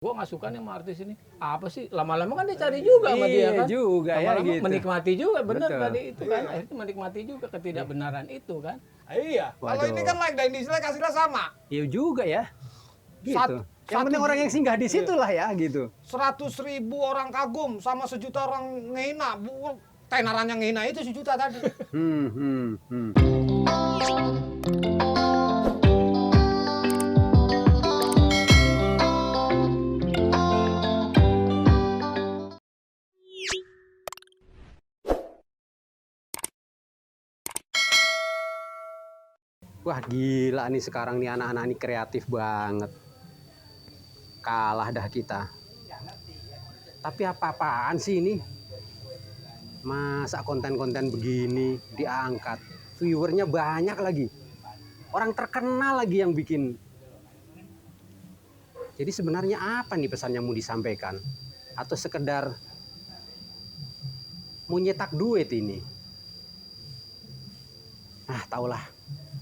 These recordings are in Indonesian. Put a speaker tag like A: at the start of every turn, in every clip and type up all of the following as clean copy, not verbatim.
A: Gue nggak suka nih sama artis ini. Apa sih? Lama-lama kan dia cari juga sama dia kan.
B: Juga
A: Lama-lama
B: ya gitu.
A: menikmati juga, bener
B: Betul.
A: tadi itu kan. Akhirnya menikmati juga ketidakbenaran itu kan.
C: Iya, kalau ini kan like dan dislike hasilnya sama.
B: Iya juga ya. Gitu. Yang
C: Satu-
B: penting orang yang singgah di situ lah ya gitu.
C: 100.000 orang kagum sama 1 juta orang ngehina. Tenaran yang ngehina itu 1 juta tadi.
B: Hmm. Wah gila nih sekarang nih anak-anak ini kreatif banget. Kalah dah kita. Tapi apa-apaan sih ini? Masa konten-konten begini diangkat, viewernya banyak lagi, orang terkenal lagi yang bikin. Jadi sebenarnya apa nih pesan yang mau disampaikan? Atau sekedar mau nyetak duit ini? Nah taulah.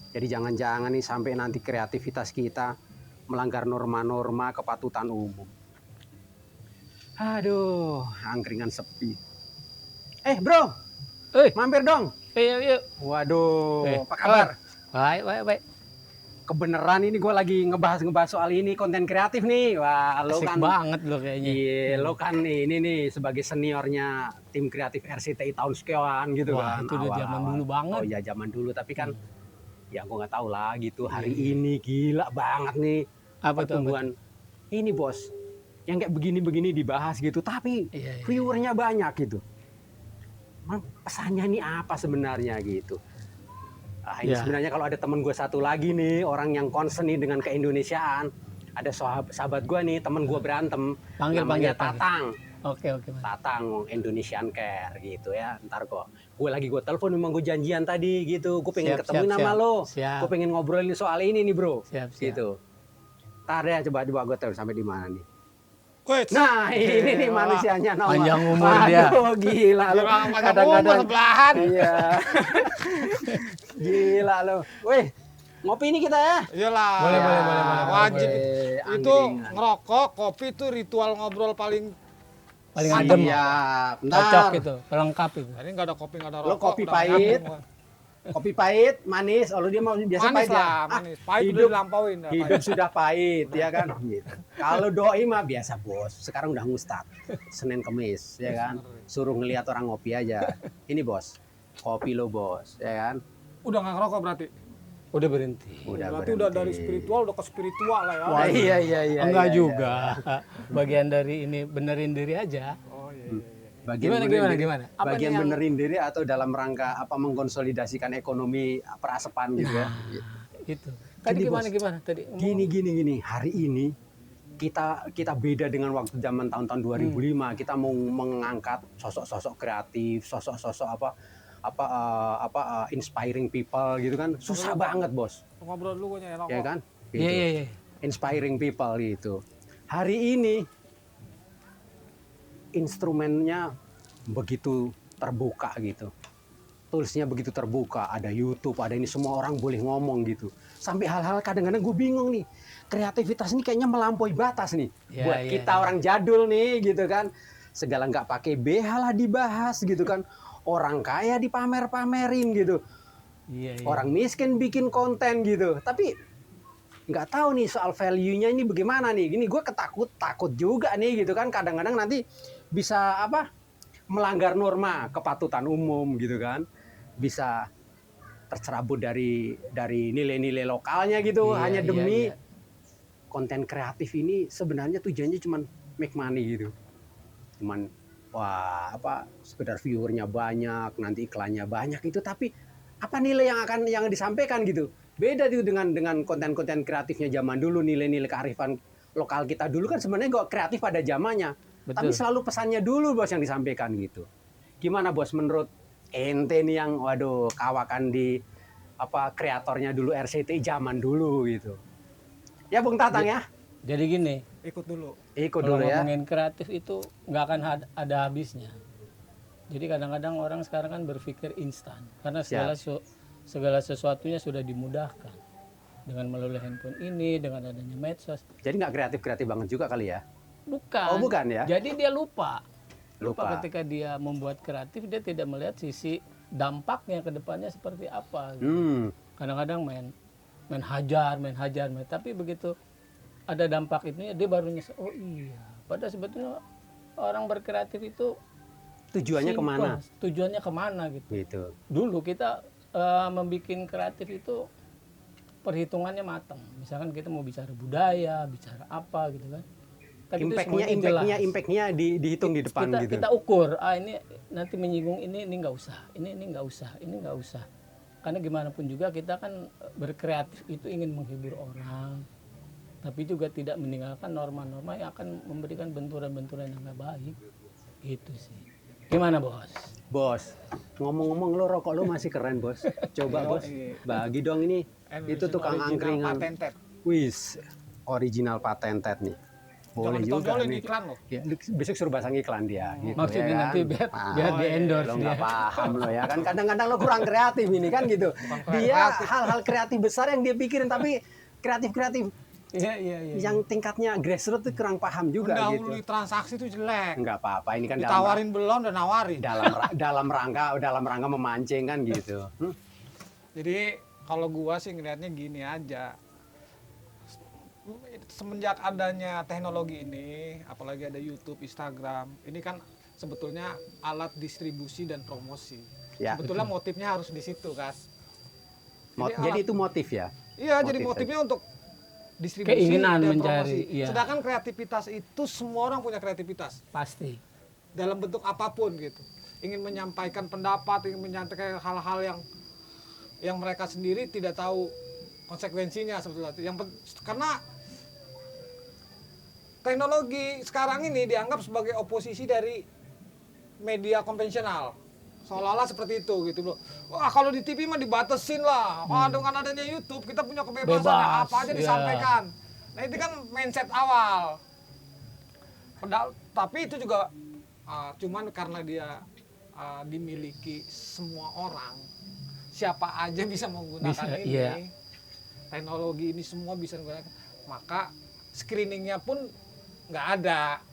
B: Jadi jangan-jangan nih sampai nanti kreativitas kita melanggar norma-norma kepatutan umum. Aduh, angkringan sepi. Bro, mampir dong.
A: Yuk.
B: Waduh, apa kabar?
A: Baik.
B: Kebeneran ini gue lagi ngebahas soal ini konten kreatif nih. Wah, lo
A: Asik
B: kan
A: banget lo kayaknya.
B: iya, lo kan ini nih sebagai seniornya tim kreatif RCTI tahun sekian gitu.
A: Wah,
B: kan.
A: itu udah zaman dulu banget.
B: Oh iya, zaman dulu, tapi kan ya gue nggak tahu lah gitu. Hari ini gila banget nih
A: Apa tuh?
B: pertumbuhan. Ini bos, yang kayak begini-begini dibahas gitu, tapi
A: Iya.
B: viewernya banyak gitu. Emang pesannya nih apa sebenarnya gitu? Ah, ini
A: Ya.
B: sebenarnya kalau ada temen gue satu lagi nih, orang yang concern nih dengan keindonesiaan. Ada sahabat gue nih, temen gue berantem.
A: Panggil.
B: Namanya Tatang.
A: Oke. Mas.
B: Tatang Indonesian Care gitu ya. Ntar kok. Gue telepon memang gue janjian tadi gitu. Gue pengen ketemu sama lo.
A: Siap.
B: Gue pengen ngobrolin soal ini nih bro.
A: Siap.
B: Gitu. Ntar ya coba gue tahu sampai di mana nih.
C: Quits.
B: Nah ini nih manusianya nomor.
A: Panjang umur dia.
B: Aduh gila lo.
C: Kadang-kadang sebelahan.
B: Iya. Gila lo. Weh, ngopi ini kita ya.
C: Iyalah.
A: Boleh.
C: Wajib.
B: Boleh.
C: Itu
B: Angkringan.
C: ngerokok, kopi itu ritual ngobrol paling.
A: Paling adem.
B: Iya,
A: Cocok
B: bentar.
A: gitu, pelengkap itu.
C: Ini nggak ada kopi, nggak ada
B: Lo
C: rokok.
B: kopi
C: udah
B: pahit.
C: nyambung.
B: Kopi pahit, manis. Oh, dia mau biasa
C: Manis
B: pahit ya.
C: lah, manis. Pahit udah
B: hidup-
C: dilampauin. dah,
B: Hidup sudah pahit ya kan. Gitu. Kalau doi mah biasa bos. Sekarang udah ngustad. Senin Kemis ya kan. Suruh ngelihat orang ngopi aja. Ini bos. Kopi lo bos, ya kan.
C: Udah nggak ngerokok berarti.
A: Udah berhenti.
C: Berarti udah dari spiritual udah ke spiritual lah ya.
B: Wah, iya.
A: Enggak
B: iya,
A: juga. Bagian dari ini benerin diri aja.
C: Oh iya.
B: Bagian
A: Gimana?
B: benerin diri-
A: Gimana? Apa
B: Bagian
A: nih yang-
B: benerin diri atau dalam rangka apa mengkonsolidasikan ekonomi perasepan gitu ya.
A: Itu. Tadi
B: Gini,
A: gimana tadi?
B: Gini. Hari ini kita beda dengan waktu zaman tahun-tahun 2005. Kita mau mengangkat sosok-sosok kreatif, sosok-sosok inspiring people gitu kan. Susah banget, Bos.
C: Ngobrol dulu gue nyari rokok.
B: Ya kan? Gitu.
A: Iya.
B: Inspiring people gitu. Hari ini instrumennya begitu terbuka gitu. Toolsnya begitu terbuka, ada YouTube, ada ini, semua orang boleh ngomong gitu. Sampai hal-hal kadang-kadang gue bingung nih. Kreativitas ini kayaknya melampaui batas nih.
A: Ya,
B: buat
A: ya,
B: kita
A: ya.
B: orang jadul nih gitu kan. Segala nggak pakai BH lah dibahas gitu kan. Orang kaya dipamer-pamerin gitu.
A: Iya.
B: Orang miskin bikin konten gitu. Tapi nggak tahu nih soal value-nya ini bagaimana nih. Gini gue takut juga nih gitu kan. Kadang-kadang nanti bisa melanggar norma kepatutan umum gitu kan. Bisa tercerabut dari nilai-nilai lokalnya gitu.
A: Iya,
B: Hanya
A: iya,
B: demi
A: iya.
B: konten kreatif ini sebenarnya tujuannya cuma make money gitu. Cuman sekedar viewernya banyak, nanti iklannya banyak itu, tapi apa nilai yang disampaikan gitu. Beda itu dengan konten-konten kreatifnya zaman dulu, nilai-nilai kearifan lokal kita dulu kan sebenarnya nggak kreatif pada zamannya.
A: Betul.
B: Tapi selalu pesannya dulu bos yang disampaikan gitu. Gimana bos menurut ente nih yang kawakan di kreatornya dulu RCTI zaman dulu gitu. Ya Bung Tatang ya.
A: Jadi gini,
C: Ikut dulu.
B: Ikut
A: kalau
B: dulu ya.
A: ngomongin kreatif itu nggak akan ada habisnya. Jadi kadang-kadang orang sekarang kan berpikir instan, karena segala sesuatunya sudah dimudahkan dengan melalui handphone ini, dengan adanya medsos.
B: Jadi nggak kreatif banget juga kali ya.
A: Bukan.
B: Oh, bukan ya?
A: Jadi dia lupa
B: Lupa.
A: ketika dia membuat kreatif, dia tidak melihat sisi dampaknya ke depannya seperti apa. Kadang-kadang main hajar, tapi begitu ada dampak itu dia baru nyesel, oh iya. Padahal sebetulnya orang berkreatif itu
B: Tujuannya
A: simpel.
B: kemana?
A: Tujuannya kemana gitu.
B: Gitu.
A: Dulu kita membuat kreatif itu perhitungannya matang. Misalkan kita mau bicara budaya, bicara apa gitu kan. Tapi itu semuanya jelas.
B: Impactnya dihitung di depan gitu.
A: Kita ukur, ini nanti menyinggung ini nggak usah, ini nggak usah, ini nggak usah. Karena gimana pun juga kita kan berkreatif itu ingin menghibur orang, tapi juga tidak meninggalkan norma-norma yang akan memberikan benturan-benturan yang nggak baik. Gitu sih. Gimana bos?
B: Bos, ngomong-ngomong lo rokok lo masih keren bos. Coba bos, bagi dong ini. Itu tukang angkringan.
C: Patented.
B: Wis, original patented nih. Boleh
C: Jangan
B: juga
C: ditonjolin
B: nih.
C: iklan loh.
B: Ya, besok suruh pasang iklan dia. Gitu,
A: Maksudnya
B: ya kan?
A: nanti biar di endorse
B: Lo
A: dia.
B: nggak paham lo ya kan. Kadang-kadang lo kurang kreatif ini kan gitu. Dia hal-hal kreatif besar yang dia pikirin tapi kreatif-kreatif
A: Iya.
B: yang tingkatnya grassroots tuh kurang paham juga gitu.
C: Mendahului transaksi itu jelek.
B: Enggak apa-apa, ini kan
C: Ditawarin belum dan nawarin.
B: dalam rangka memancing kan gitu.
C: Jadi kalau gua sih ngelihatnya gini aja. Semenjak adanya teknologi ini, apalagi ada YouTube, Instagram, ini kan sebetulnya alat distribusi dan promosi.
B: Ya,
C: Sebetulnya motifnya harus di situ kan.
B: Jadi itu motif ya.
C: Iya, jadi
B: motif
C: motifnya untuk distribusi
A: Keinginan
C: dan
A: mencari,
C: promosi.
A: iya.
C: Sedangkan kreativitas itu semua orang punya kreativitas
A: Pasti.
C: dalam bentuk apapun gitu. Ingin menyampaikan pendapat, ingin menyampaikan hal-hal yang mereka sendiri tidak tahu konsekuensinya sebetulnya. Karena teknologi sekarang ini dianggap sebagai oposisi dari media konvensional. Seolah-olah seperti itu gitu loh. Wah, kalau di TV mah dibatasin lah. Wah, dengan adanya YouTube kita punya kebebasan
A: Bebas,
C: apa aja
A: iya.
C: disampaikan. Nah, itu kan mindset awal. Tapi itu juga cuman karena dia dimiliki semua orang. Siapa aja bisa menggunakan
A: Bisa,
C: ini.
A: iya.
C: Teknologi ini semua bisa menggunakan. Maka screeningnya pun nggak ada.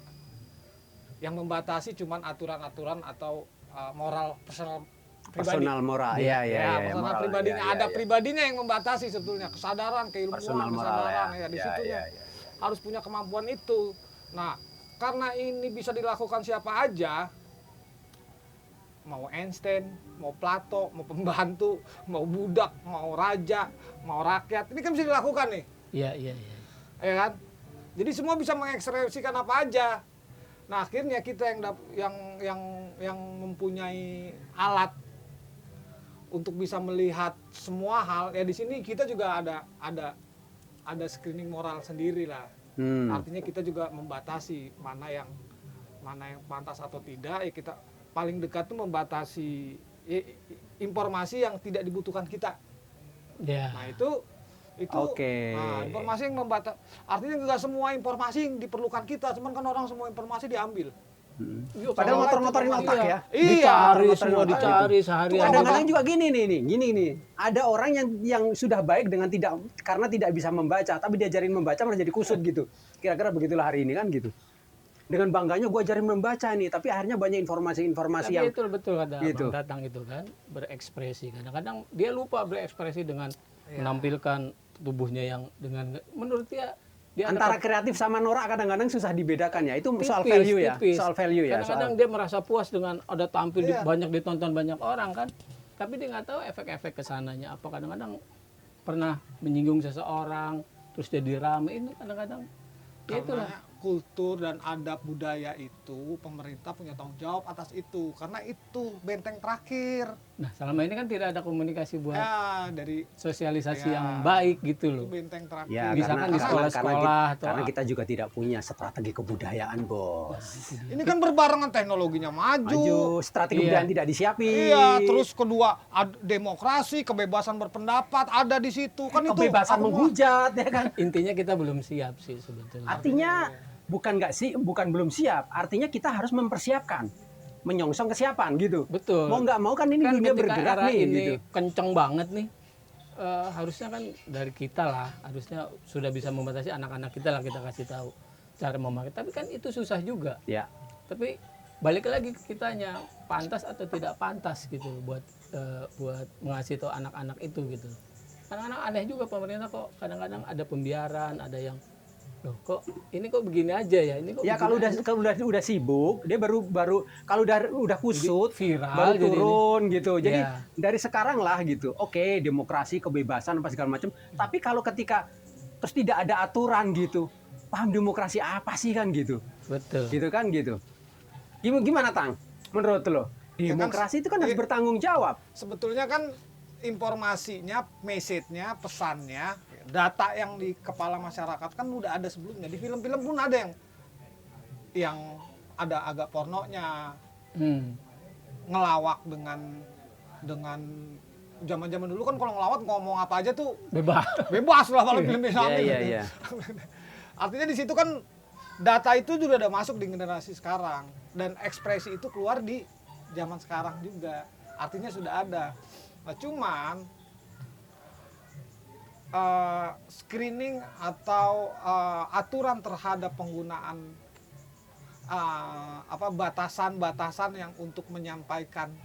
C: Yang membatasi cuman aturan-aturan atau moral personal pribadi.
B: Personal moral. Iya.
C: Personal
B: moral,
C: pribadinya
B: iya,
C: ada
B: iya.
C: pribadinya yang membatasi sebetulnya kesadaran, keilmuan,
B: Personal moral,
C: kesadaran
B: ya.
C: di
B: Iya,
C: situnya
B: iya.
C: harus punya kemampuan itu. Nah, karena ini bisa dilakukan siapa aja, mau Einstein, mau Plato, mau pembantu, mau budak, mau raja, mau rakyat, ini kan bisa dilakukan nih,
A: Iya.
C: ya kan? Jadi semua bisa mengekspresikan apa aja. Nah, akhirnya kita yang mempunyai alat untuk bisa melihat semua hal, ya di sini kita juga ada screening moral sendiri lah. Artinya kita juga membatasi mana yang pantas atau tidak. Ya kita paling dekat tuh membatasi informasi yang tidak dibutuhkan kita.
A: Ya.
C: Nah itu
B: Oke.
C: Nah, informasi yang membatas. Artinya nggak semua informasi yang diperlukan kita, cuman kan orang semua informasi diambil.
B: Padahal motor-motorin otak ya.
A: Dicari
B: motor-motorin
A: semua,
B: otak
A: dicari
B: gitu.
A: sehari.
B: Kadang-kadang juga gini nih. Ada orang yang sudah baik dengan karena tidak bisa membaca, tapi diajarin membaca malah jadi kusut gitu. Kira-kira begitulah hari ini kan gitu. Dengan bangganya gue ajarin membaca nih, tapi akhirnya banyak informasi-informasi
A: Tapi
B: yang
A: itu betul kata
B: gitu.
A: Bang Tatang itu kan, berekspresi. Kadang-kadang dia lupa berekspresi dengan menampilkan tubuhnya yang dengan menurut dia
B: antara kreatif sama norak kadang-kadang susah dibedakan ya. Itu soal
A: tipis,
B: value ya.
A: tipis.
B: Soal value ya.
A: Kadang-kadang dia merasa puas dengan ada tampil
C: Iya.
A: banyak ditonton banyak orang kan. Tapi dia nggak tahu efek-efek kesananya apa. Kadang-kadang pernah menyinggung seseorang terus jadi rame. Ini kadang-kadang ya itulah.
C: Karena kultur dan adab budaya itu pemerintah punya tanggung jawab atas itu, karena itu benteng terakhir.
A: Nah selama ini kan tidak ada komunikasi buat
C: Ya, dari
A: sosialisasi
C: Ya.
A: yang baik gitu
C: itu
A: loh.
C: benteng terakhir.
B: Ya,
A: Misalkan di sekolah-sekolah atau
B: karena
A: apa.
B: kita juga tidak punya strategi kebudayaan, Bos.
C: Ini kan berbarengan teknologinya maju.
B: Maju, strategi
A: Iya.
B: kebudayaan tidak disiapin.
C: Iya, terus kedua demokrasi, kebebasan berpendapat ada di situ kan itu.
B: kebebasan
C: semua.
B: menghujat ya kan.
A: Intinya kita belum siap sih sebetulnya.
B: Artinya bukan belum siap, artinya kita harus mempersiapkan, menyongsong kesiapan gitu.
A: Betul.
B: Mau nggak mau kan ini
A: Kan
B: dunia
A: ketika
B: bergerak
A: era
B: nih
A: ini
B: gitu.
A: kenceng banget nih. Harusnya kan dari kita lah, harusnya sudah bisa membatasi anak-anak kita lah kita kasih tahu. cara memakai. Tapi kan itu susah juga.
B: Ya.
A: Tapi balik lagi ke kitanya, pantas atau tidak pantas gitu buat mengasih tahu anak-anak itu gitu. Anak-anak aneh juga pemerintah kok kadang-kadang ada pembiaran, ada yang loh kok ini kok begini aja ya, ini kok
B: Ya
A: begini
B: kalau udah sibuk, dia baru kalau udah kusut
A: viral
B: baru
A: jadi ini.
B: turun gitu. Jadi
A: Ya.
B: dari sekarang lah gitu. Oke, demokrasi, kebebasan apa segala macam. Tapi kalau ketika terus tidak ada aturan gitu, paham demokrasi apa sih kan gitu.
A: Betul.
B: Gitu kan gitu. Gimana Tang? Menurut lo?
C: Ya kan,
B: Demokrasi itu kan harus bertanggung jawab.
C: Sebetulnya kan informasinya, message-nya, pesannya, data yang di kepala masyarakat kan udah ada sebelumnya. Di film-film pun ada yang ada agak pornonya, ngelawak dengan zaman-zaman dulu kan kalau ngelawak ngomong apa aja tuh bebas lah kalau film Islami.
B: Iya.
C: Artinya di situ kan data itu juga udah masuk di generasi sekarang dan ekspresi itu keluar di zaman sekarang juga. Artinya sudah ada. Nah, cuman screening atau aturan terhadap penggunaan batasan-batasan yang untuk menyampaikan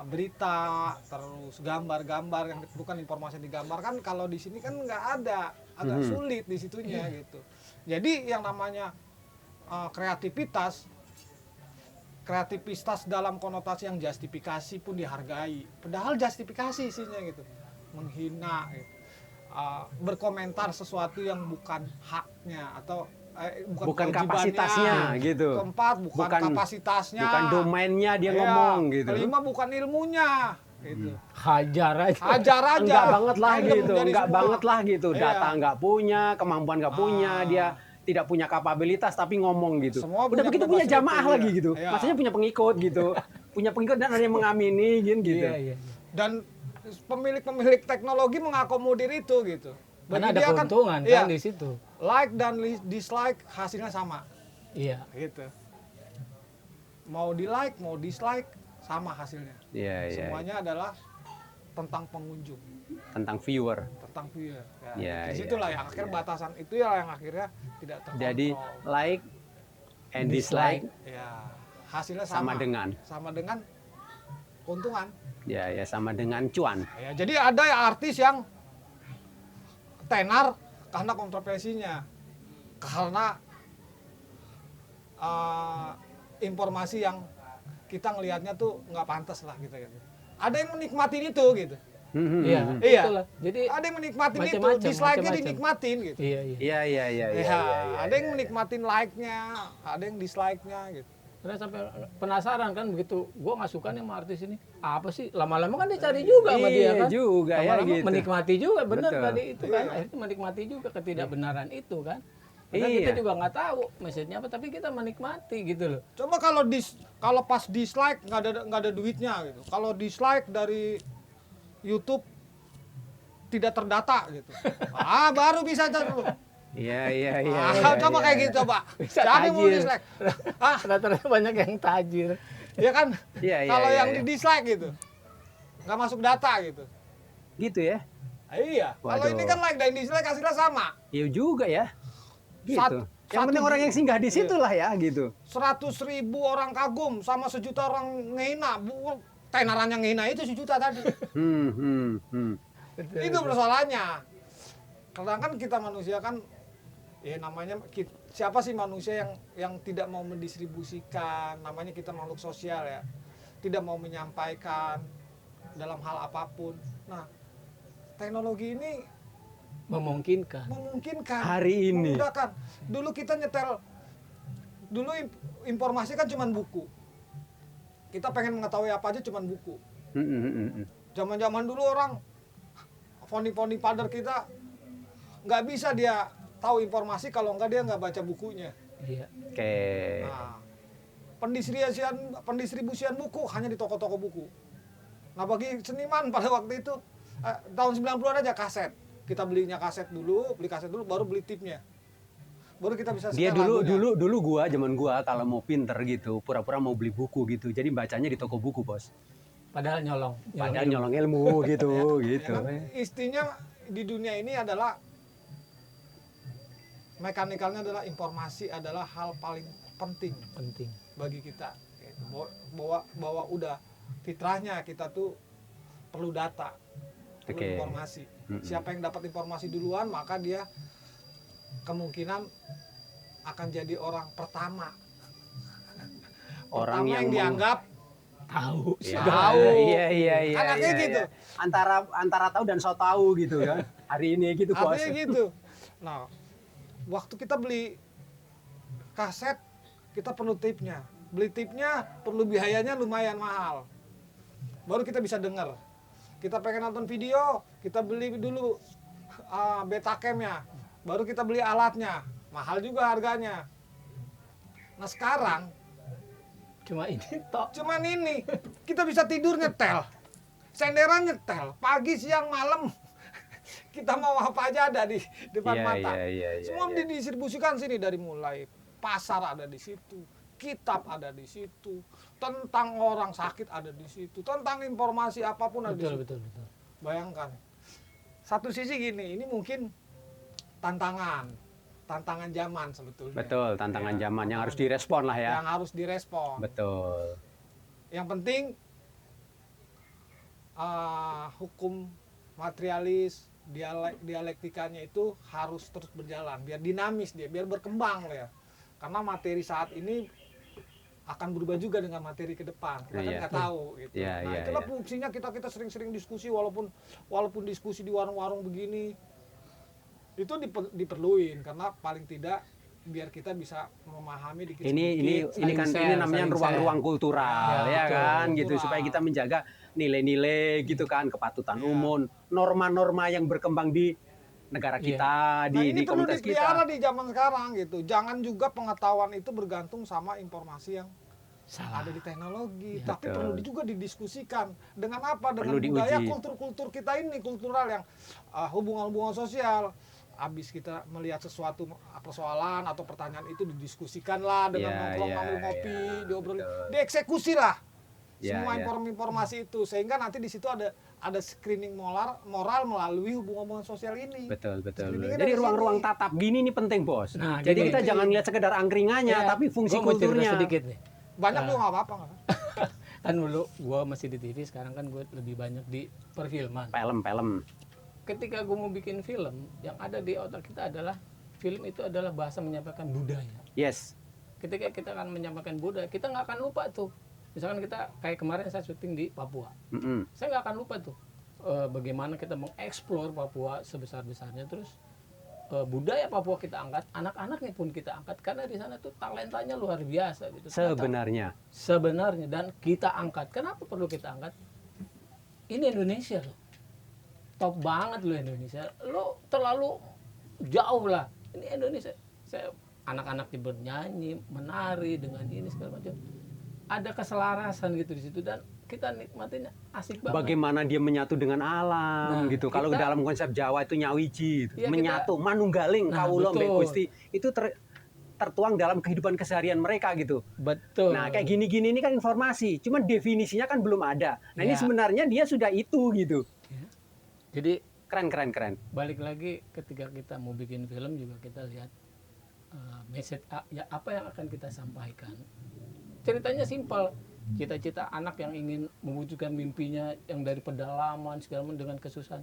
C: berita, terus gambar-gambar yang bukan informasi yang digambarkan, kalau di sini kan nggak ada, agak sulit di situnya gitu. Jadi yang namanya kreativitas dalam konotasi yang justifikasi pun dihargai. Padahal justifikasi isinya gitu, menghina, gitu. Berkomentar sesuatu yang bukan haknya atau
B: bukan kapasitasnya gitu.
C: Keempat, bukan kapasitasnya.
B: Bukan domainnya dia ngomong gitu.
C: Kelima, bukan ilmunya. Gitu.
A: Hajar aja.
B: Enggak banget lah gitu. Enggak
C: semua.
B: banget lah gitu.
C: Iya.
B: Data enggak punya, kemampuan enggak punya, dia tidak punya kapabilitas tapi ngomong gitu.
C: Semua
B: Udah begitu punya jamaah lagi gitu.
C: Iya.
B: Maksudnya punya pengikut gitu. Punya pengikut dan ada yang mengamini gitu.
A: Iya.
C: Dan pemilik teknologi mengakomodir itu gitu.
A: Karena
C: Bagi
A: ada
C: dia
A: keuntungan kan di situ.
C: Like dan dislike hasilnya sama.
A: Iya.
C: Gitu. Mau di like, mau dislike sama hasilnya.
B: Iya.
C: Semuanya adalah tentang pengunjung,
B: Tentang viewer.
C: tentang viewer.
B: Iya,
C: Di situlah yang akhirnya batasan itu ya yang akhirnya tidak terkontrol.
B: Jadi like and dislike
C: Ya, hasilnya
B: sama dengan
C: keuntungan.
B: ya sama dengan cuan.
C: Ya, jadi ada ya artis yang tenar karena kontroversinya, karena informasi yang kita ngelihatnya tuh nggak pantas lah gitu. Ada yang menikmatin itu gitu.
A: Iya.
C: Iya.
A: Itulah. Jadi
C: Ada yang menikmatin itu,
A: Macam-macam,
C: dislike-nya
A: macam-macam.
C: dinikmatin gitu.
A: iya.
B: Iya.
C: Ya, ada yang menikmatin like-nya, ada yang dislike-nya gitu.
A: Karena sampai penasaran kan begitu gua nggak suka nih sama artis ini. Apa sih? Lama-lama kan dia cari juga sama dia kan.
B: juga ya
A: Lama-lama
B: gitu.
A: menikmati juga benar
B: Betul.
A: tadi itu kan.
C: Iya.
A: Akhirnya menikmati juga ketidakbenaran itu kan. Karena
B: Iya.
A: kita juga nggak tahu maksudnya apa, tapi kita menikmati gitu loh.
C: Coba kalau pas dislike nggak ada duitnya gitu. Kalau dislike dari YouTube tidak terdata gitu. Baru bisa tuh.
B: Iya.
C: Coba kayak gitu coba.
A: Bisa
C: Siapa yang mau
A: tajir.
C: dislike?
A: Rata-rata banyak yang tajir.
C: Ya kan?
B: Iya.
C: Kalau yang di dislike gitu, nggak masuk data gitu.
B: Gitu ya.
C: Iya. Kalau
B: Waduh.
C: ini kan like dan dislike hasilnya sama.
B: Iya juga ya. Gitu. Yang
C: Satu-
B: penting orang yang singgah di situ lah ya gitu.
C: 100.000 orang kagum sama 1 juta orang ngehina. Tenarannya ngehina itu 1 juta tadi. Itu persoalannya. Karena kan kita manusia kan, ya namanya siapa sih manusia yang tidak mau mendistribusikan, namanya kita makhluk sosial ya, tidak mau menyampaikan dalam hal apapun. Nah, teknologi ini
A: Memungkinkan.
B: Hari ini.
C: memudahkan. Dulu kita nyetel, dulu informasi kan cuman buku. Kita pengen mengetahui apa aja cuman buku. Zaman-zaman dulu orang founding father kita nggak bisa dia tahu informasi kalau nggak dia nggak baca bukunya.
A: Iya.
B: Oke.
C: Nah, pendistribusian buku hanya di toko-toko buku. Nah, bagi seniman pada waktu itu tahun 90-an aja kaset. Kita beli kaset dulu, baru beli tipnya. Baru kita bisa
B: Dia
C: setel lagunya.
B: dulu zaman gua kalau mau pinter gitu, pura-pura mau beli buku gitu. Jadi bacanya di toko buku, Bos.
A: Padahal nyolong.
B: Padahal nyolong ilmu gitu, gitu.
C: Ya kan? Istinya di dunia ini adalah mekanikalnya adalah informasi adalah hal paling penting
A: Penting.
C: bagi kita. Gitu. Bahwa udah fitrahnya kita tuh perlu data, perlu
B: Oke.
C: informasi. Siapa yang dapat informasi duluan, maka dia kemungkinan akan jadi orang pertama.
B: Orang
C: Pertama
B: yang
C: yang dianggap
A: Tahu.
B: Ya,
C: tahu.
B: iya.
C: Anaknya
B: iya,
C: gitu.
B: iya. Antara tahu dan so tahu gitu kan. Hari ini gitu bos.
C: Artinya gitu. Nah, waktu kita beli kaset, kita perlu tipnya. Beli tipnya perlu biayanya lumayan mahal. Baru kita bisa dengar. Kita pengen nonton video, kita beli dulu Betacam-nya. Baru kita beli alatnya. Mahal juga harganya. Nah sekarang,
A: Cuma ini tok.
C: cuman ini. Kita bisa tidur nyetel. Senderan nyetel. Pagi, siang, malam. Kita mau apa aja ada di depan mata. Semua didistribusikan sini, dari mulai pasar ada di situ, kitab ada di situ, tentang orang sakit ada di situ, tentang informasi apapun ada di situ.
A: Betul.
C: Bayangkan. Satu sisi gini, ini mungkin tantangan zaman sebetulnya.
B: Betul, tantangan
C: Ya,
B: zaman yang harus direspon lah ya.
C: Yang harus direspon.
B: Betul.
C: Yang penting hukum materialis, dialektikanya itu harus terus berjalan, biar dinamis dia, biar berkembang ya. Karena materi saat ini akan berubah juga dengan materi ke depan. Kita kan
B: Iya.
C: nggak tahu gitu.
B: Iya,
C: Nah,
B: iya,
C: itulah
B: iya.
C: fungsinya kita sering-sering diskusi, walaupun diskusi di warung-warung begini itu diperluin, karena paling tidak biar kita bisa memahami dikit
B: Ini kan
A: saling
B: ini
A: share,
B: namanya
A: saling
B: ruang-ruang kultural
A: Ya,
B: ya
A: betul.
B: kan gitu,
C: Kultural.
B: supaya kita menjaga nilai-nilai gitu kan, kepatutan
C: Ya.
B: umum, norma-norma yang berkembang di negara
A: Iya.
B: kita,
C: Nah, ini
B: di
C: perlu
B: komunitas
C: dipelihara
B: kita.
C: di zaman sekarang gitu. Jangan juga pengetahuan itu bergantung sama informasi yang
A: Salah.
C: ada di teknologi,
B: Ya,
C: tapi
B: betul.
C: perlu juga didiskusikan dengan apa, dengan
B: Perlu
C: budaya
B: diuji.
C: kultur kita ini, kultural yang hubungan-hubungan sosial. Habis kita melihat sesuatu persoalan atau pertanyaan itu didiskusikan lah dengan
B: Ya,
C: nongkrong
B: ya,
C: ngambil ngopi,
B: ya,
C: diobrolin,
B: betul.
C: dieksekusi lah
B: Ya,
C: semua
B: ya.
C: informasi itu, sehingga nanti di situ ada screening moral melalui hubungan-hubungan sosial ini.
B: Betul.
C: Screeningnya
B: Jadi
C: dari
B: ruang-ruang
C: sini.
B: tatap gini nih penting bos.
A: Nah,
B: Jadi
A: gini.
B: kita jangan lihat sekedar angkringannya,
A: Ya,
B: tapi fungsi
A: gua mau cerita
B: kulturnya.
A: sedikit nih.
C: Banyak tuh nggak apa-apa nggak?
A: Kan dulu gue masih di TV, sekarang kan gue lebih banyak di perfilman.
B: Film.
A: Ketika gue mau bikin film, yang ada di otak kita adalah film itu adalah bahasa menyampaikan budaya.
B: Yes.
A: Ketika kita akan menyampaikan budaya, kita nggak akan lupa tuh. Misalkan kita kayak kemarin saya syuting di Papua,
B: Mm-mm.
A: saya nggak akan lupa tuh bagaimana kita mengeksplor Papua sebesar-besarnya, terus budaya Papua kita angkat, anak-anaknya pun kita angkat, karena di sana tuh talentanya luar biasa gitu. Sebenarnya dan kita angkat. Kenapa perlu kita angkat? Ini Indonesia loh, top banget loh Indonesia. Lo terlalu jauh lah. Ini Indonesia. Saya anak-anaknya bernyanyi, menari dengan ini segala macam. Ada keselarasan gitu di situ, dan kita nikmatinya asik banget.
B: Bagaimana dia menyatu dengan alam
A: Nah,
B: gitu. Kalau
A: kita-
B: dalam konsep Jawa itu nyawiji gitu.
A: Iya,
B: Menyatu, manunggaling,
A: Nah,
B: kawula mbek
A: betul.
B: Gusti. Itu tertuang dalam kehidupan keseharian mereka gitu.
A: Betul.
B: Nah, kayak gini-gini ini kan informasi, cuman definisinya kan belum ada. Nah, ini
A: Ya.
B: sebenarnya dia sudah itu gitu.
A: Jadi
B: Keren.
A: balik lagi, ketika kita mau bikin film juga kita lihat message ya apa yang akan kita sampaikan. Ceritanya simpel, cita-cita anak yang ingin mewujudkan mimpinya yang dari pedalaman segala macam dengan kesusahan.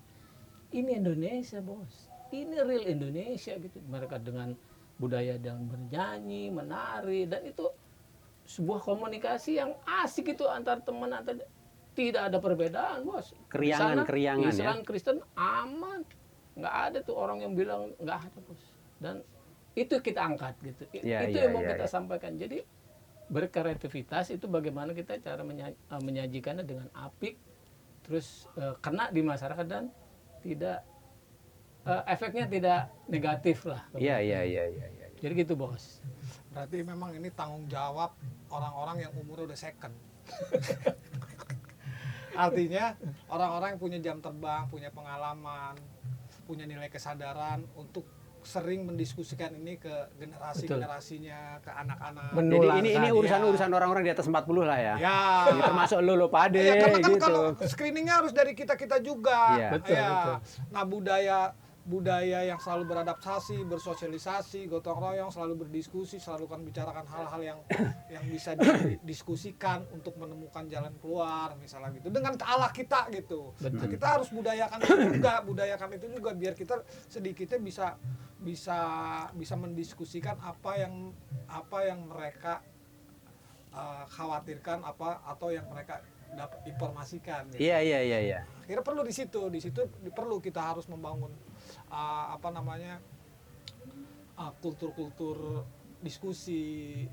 A: Ini Indonesia bos, ini real Indonesia gitu. Mereka dengan budaya dan bernyanyi, menari, dan itu sebuah komunikasi yang asik itu antar teman, tidak ada perbedaan bos. Di sana,
B: Keriangan ya.
A: Islam Kristen aman, nggak ada tuh orang yang bilang nggak ada bos. Dan itu kita angkat gitu.
B: Ya,
A: Itu
B: ya,
A: yang mau
B: ya,
A: kita
B: ya.
A: sampaikan. Jadi berkreativitas itu bagaimana kita cara menyajikannya dengan apik, terus kena di masyarakat dan tidak efeknya tidak negatif lah.
B: Iya.
A: Jadi gitu bos.
C: Berarti memang ini tanggung jawab orang-orang yang umurnya udah second. Artinya orang-orang yang punya jam terbang, punya pengalaman, punya nilai kesadaran untuk sering mendiskusikan ini ke generasinya, ke anak-anak.
A: Men-
B: Jadi
A: Menularkan,
B: ini urusan orang-orang di atas 40 lah ya.
C: Ya.
B: Ini termasuk lo pade
C: Ya, karena kan
B: gitu.
C: kalau screeningnya harus dari kita juga.
B: Iya.
A: Betul,
C: Ya.
A: betul.
C: Nah budaya budaya yang selalu beradaptasi, bersosialisasi, gotong royong, selalu berdiskusi, selalu kan bicarakan hal-hal yang bisa didiskusikan untuk menemukan jalan keluar, misalnya gitu. Dengan Allah kita gitu. Nah, kita harus budayakan itu juga biar kita sedikitnya bisa mendiskusikan apa yang mereka khawatirkan atau yang mereka dapat informasikan. Gitu.
B: Iya.
C: Akhirnya perlu di situ perlu kita harus membangun kultur diskusi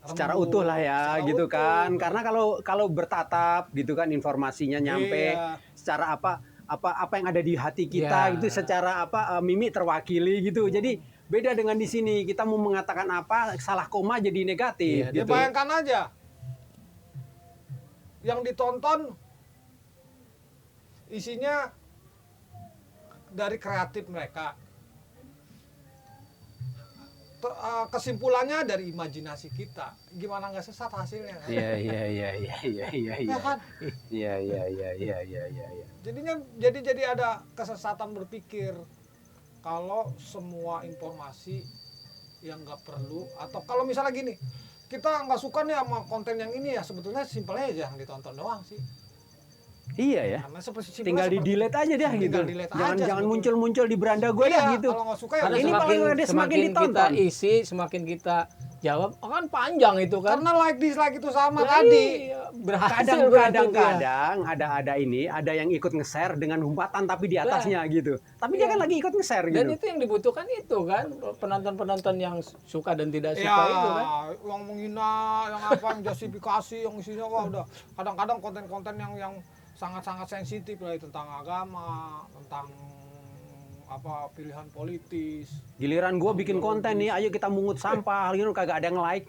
B: Secara
C: rembuk,
B: utuh lah ya
C: secara
B: gitu
C: utuh.
B: kan. Karena kalau bertatap gitu kan informasinya nyampe
C: Iya.
B: secara apa yang ada di hati kita
A: Iya.
B: gitu secara mimik terwakili gitu. Jadi beda dengan di sini kita mau mengatakan apa salah koma jadi negatif
A: Iya,
C: Ya
B: gitu.
C: bayangkan aja yang ditonton isinya dari kreatif mereka. Kesimpulannya dari imajinasi kita. Gimana nggak sesat hasilnya kan?
B: Iya.
C: Ya kan?
B: Iya.
C: Jadinya jadi ada kesesatan berpikir kalau semua informasi yang nggak perlu atau kalau misalnya gini kita nggak suka nih sama konten yang ini ya sebetulnya simpelnya aja yang ditonton doang sih.
B: Iya ya.
C: Karena simpelnya
B: Tinggal di delete aja deh gitu.
C: Tinggal delete aja
B: Jangan
C: sebetulnya.
B: muncul-muncul di beranda gue
C: Iya,
B: dah gitu.
C: kalau nggak suka ya
A: Karena
B: Ini
C: udah.
B: paling ada semakin
A: kita
B: ditonton.
A: isi, semakin kita jawab, kan panjang itu kan.
C: Karena like dislike itu sama
A: Lah,
C: tadi.
A: iya, berhasil berarti dia.
B: Kadang-kadang ada yang ikut nge-share dengan umpatan tapi di atasnya gitu. Tapi dia
A: Iya.
B: kan lagi ikut nge-share
A: Dan
B: gitu.
A: itu yang dibutuhkan itu kan penonton-penonton yang suka dan tidak suka
C: Ya,
A: itu kan.
C: yang menghina, yang apa, yang justifikasi, yang isinya wah udah. Kadang-kadang konten-konten yang sangat-sangat sensitif lah tentang agama, tentang apa pilihan politis.
B: Giliran gue bikin konten nih, ayo kita mungut sampah, gitu kagak ada yang like.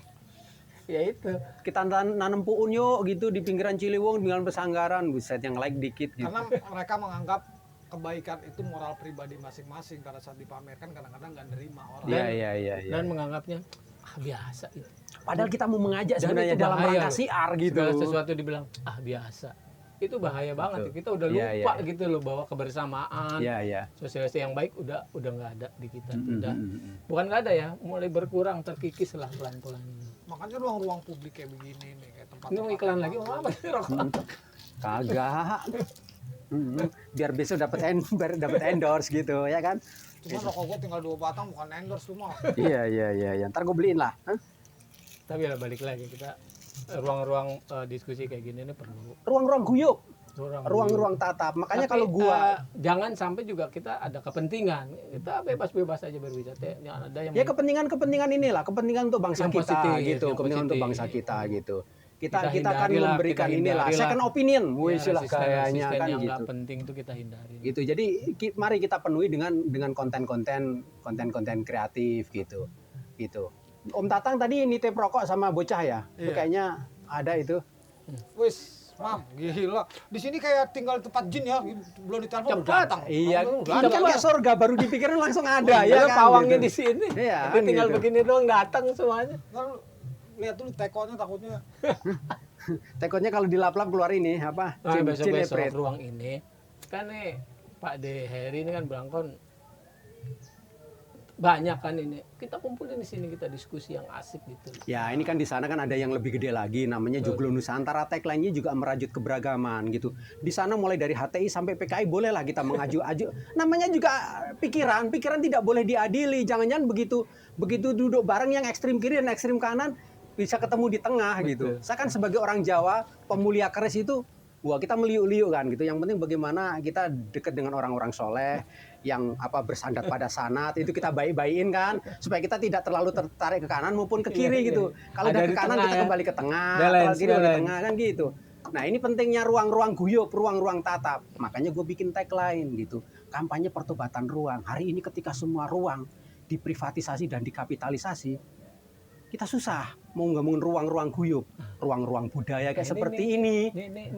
A: Ya itu.
B: Kita nanam puun yuk gitu di pinggiran Ciliwung dengan Pesanggaran, buset yang like dikit gitu.
C: Karena mereka menganggap kebaikan itu moral pribadi masing-masing pada saat dipamerkan kadang-kadang nggak nerima orang.
B: Iya.
A: Dan menganggapnya biasa itu.
B: Padahal kita mau mengajak
A: Dan
B: sebenarnya
A: itu
B: dalam
A: bahaya
B: rangka
A: loh.
B: siar gitu.
A: Segala sesuatu dibilang biasa. Itu bahaya banget.
B: Betul.
A: Kita udah
B: Iya,
A: lupa
B: iya.
A: gitu loh bahwa kebersamaan,
B: Iya.
A: sosialisasi yang baik udah nggak ada di kita.
B: Mm,
A: Udah.
B: mm, mm.
A: Bukan nggak ada ya, mulai berkurang, terkikis lah pelan-pelan.
C: Makanya ruang-ruang publik kayak begini nih kayak tempat.
A: Ini mau iklan lagi mau apa sih rokok?
B: Kagak. Biar besok dapat endorse gitu ya kan.
C: Cuma rokok gua tinggal 2 batang bukan endorse tuh mah.
B: Iya. Ntar gue beliin lah. Hah?
A: Tapi ya balik lagi kita ruang-ruang diskusi kayak gini ini perlu.
B: Ruang-ruang guyup,
A: Ruang-ruang
B: ruang-ruang tatap. Makanya
A: Tapi,
B: kalau gua
A: jangan sampai juga kita ada kepentingan. Kita bebas-bebas aja berbicara. Ada yang
B: ya kepentingan inilah, kepentingan untuk bangsa
A: Yang
B: kita
A: positif,
B: gitu,
A: yang
B: kepentingan untuk
A: positif.
B: bangsa kita gitu.
A: Kita
B: Kita akan
A: hindarilah,
B: memberikan
A: kita
B: inilah
A: hindarilah.
B: second opinion, wih
A: ya,
B: lah kayaknya kan
A: yang
B: gitu.
A: nggak penting itu kita hindari.
B: Gitu. Jadi mari kita penuhi dengan konten-konten kreatif gitu. Gitu. Om Tatang tadi nitip rokok sama bocah ya. Itu
C: Iya.
B: kayaknya ada itu.
C: Wis, mam, gila. Di sini kayak tinggal tempat jin ya, belum ditelepon udah
A: Cepat.
C: datang.
B: Iya,
C: Udah
B: ini
C: ada.
B: kan kayak surga baru dipikirin langsung ada
A: Ya,
B: ya kan.
A: pawangnya
B: gitu.
A: di sini.
B: Iya,
A: Tapi
B: kan
A: tinggal
B: gitu.
A: begini doang datang semuanya.
C: Ntar lu lihat dulu tekonya takutnya.
B: Takutnya kalau dilap-lap keluar ini apa?
A: Nah, besok-besok
B: Cinepret.
A: ruang ini kan nih Pak De Heri ini kan berangkon banyak kan ini. Kita kumpulin di sini kita diskusi yang asik gitu.
B: Ya ini kan di sana kan ada yang lebih gede lagi namanya Joglo Nusantara, tagline-nya juga merajut keberagaman gitu. Di sana mulai dari HTI sampai PKI bolehlah kita mengaju-aju. Namanya juga pikiran tidak boleh diadili. Jangan-jangan begitu duduk bareng yang ekstrim kiri dan ekstrim kanan bisa ketemu di tengah gitu.
A: Betul.
B: Saya kan sebagai orang Jawa, pemulia keris itu wah kita meliuk-liuk kan gitu. Yang penting bagaimana kita dekat dengan orang-orang soleh yang bersandar pada sanat itu kita baik-baikin kan supaya kita tidak terlalu tertarik ke kanan maupun ke kiri
A: Iya,
B: gitu.
A: iya.
B: Kalau
A: Ada
B: udah ke
A: di
B: kanan
A: tengah
B: kita
A: ya.
B: kembali ke tengah,
A: Balance,
B: kalau kiri ke
A: balance.
B: tengah kan gitu. Nah ini pentingnya ruang-ruang guyup, ruang-ruang tatap. Makanya gue bikin tagline gitu. Kampanye pertobatan ruang. Hari ini ketika semua ruang diprivatisasi dan dikapitalisasi, kita susah mau ngomongin ruang-ruang guyup, ruang-ruang budaya kayak
A: Nah,
B: seperti ini.
A: Ini